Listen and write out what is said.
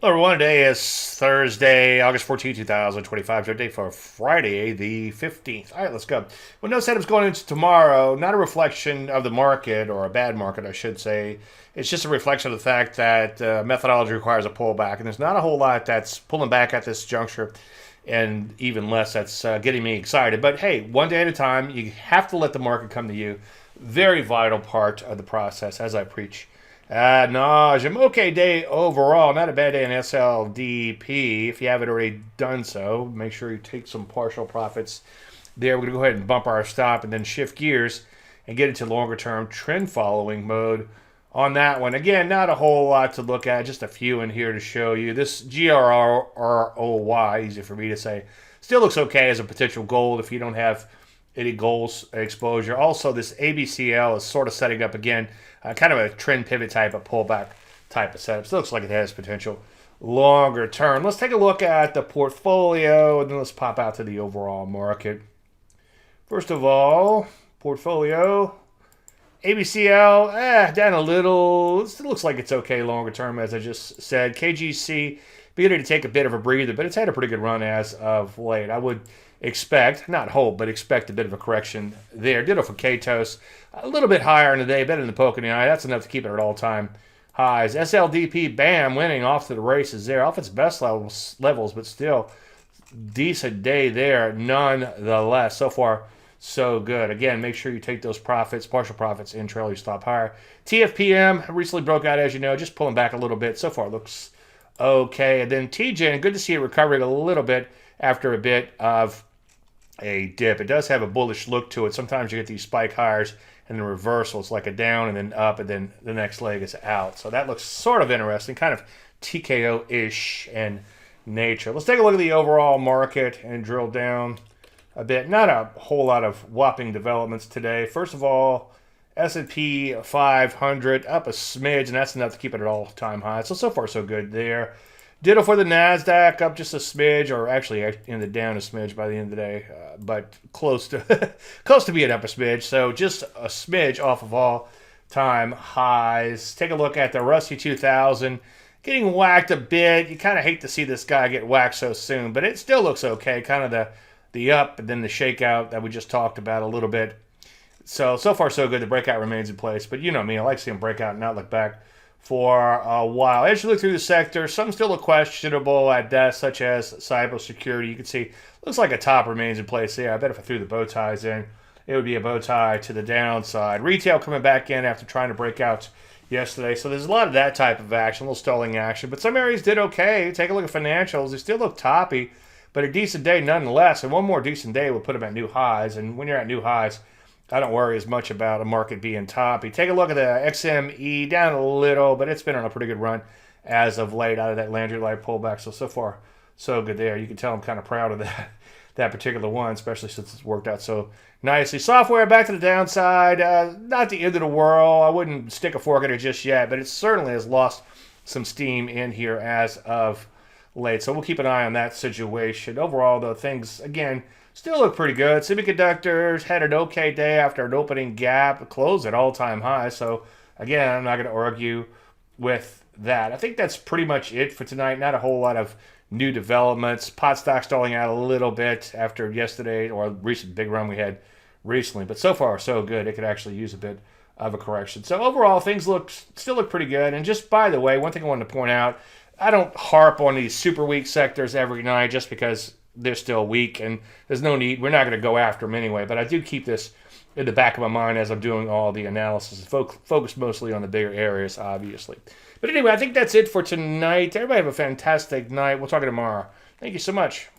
Hello, everyone. Today is Thursday, August 14th, 2025. Today for Friday, the 15th. All right, let's go. Well, no setups going into tomorrow. Not a reflection of the market, or a bad market, I should say. It's just a reflection of the fact that methodology requires a pullback, and there's not a whole lot that's pulling back at this juncture, and even less that's getting me excited. But hey, one day at a time, you have to let the market come to you. Very vital part of the process, as I preach. Ad nauseum. Okay day overall. Not a bad day in SLDP. If you haven't already done so, make sure you take some partial profits there. We're going to go ahead and bump our stop and then shift gears and get into longer term trend following mode on that one. Again, not a whole lot to look at. Just a few in here to show you. This GRROY, easy for me to say, still looks okay as a potential gold if you don't have any goals exposure. Also, this ABCL is sort of setting up again, kind of a trend pivot type of pullback type of setup. Still looks like it has potential longer term. Let's take a look at the portfolio, and then let's pop out to the overall market. First of all, portfolio, ABCL, down a little. It still looks like it's okay longer term, as I just said. KGC, beginning to take a bit of a breather, but it's had a pretty good run as of late. I would expect, not hope, but expect a bit of a correction there. Ditto for KTOS. A little bit higher in the day, better than the poke in the eye. That's enough to keep it at all-time highs. SLDP, bam, winning off to the races there. Off its best levels, but still decent day there nonetheless. So far, so good. Again, make sure you take those profits, partial profits, in trail you stop higher. TFPM recently broke out, as you know, just pulling back a little bit. So far, looks okay. And then TGen, good to see it recovering a little bit after a bit of a dip. It does have a bullish look to it. Sometimes you get these spike highs and the reversal. It's like a down and then up, and then the next leg is out. So that looks sort of interesting, kind of TKO-ish in nature. Let's take a look at the overall market and drill down a bit. Not a whole lot of whopping developments today. First of all, S&P 500 up a smidge, and that's enough to keep it at all-time high. So far, so good there. Ditto for the NASDAQ, up just a smidge, or actually in the down a smidge by the end of the day, but close to close to being up a smidge. So just a smidge off of all-time highs. Take a look at the Rusty 2000, getting whacked a bit. You kind of hate to see this guy get whacked so soon, but it still looks okay. Kind of the up and then the shakeout that we just talked about a little bit. So far so good. The breakout remains in place, but you know me, I like seeing breakout and not look back for a while. As you look through the sector, some still look questionable at best, such as cybersecurity. You can see, looks like a top remains in place there. I bet if I threw the bow ties in, it would be a bow tie to the downside. Retail coming back in after trying to break out yesterday. So there's a lot of that type of action, a little stalling action. But some areas did okay. Take a look at financials. They still look toppy, but a decent day nonetheless. And one more decent day will put them at new highs. And when you're at new highs, I don't worry as much about a market being toppy. Take a look at the XME, down a little, but it's been on a pretty good run as of late out of that Landry light pullback. So far, so good there. You can tell I'm kind of proud of that particular one, especially since it's worked out so nicely. Software back to the downside. Not the end of the world. I wouldn't stick a fork in it just yet, but it certainly has lost some steam in here as of late. So we'll keep an eye on that situation. Overall, though, things, again, still look pretty good. Semiconductors had an okay day after an opening gap, closed at all-time high. So, again, I'm not going to argue with that. I think that's pretty much it for tonight. Not a whole lot of new developments. Pot stock stalling out a little bit after yesterday, or a recent big run we had recently. But so far, so good. It could actually use a bit of a correction. So, overall, things still look pretty good. And just by the way, one thing I wanted to point out, I don't harp on these super weak sectors every night just because they're still weak, and there's no need. We're not going to go after them anyway, but I do keep this in the back of my mind as I'm doing all the analysis. Focus mostly on the bigger areas, obviously. But anyway, I think that's it for tonight. Everybody have a fantastic night. We'll talk tomorrow. Thank you so much.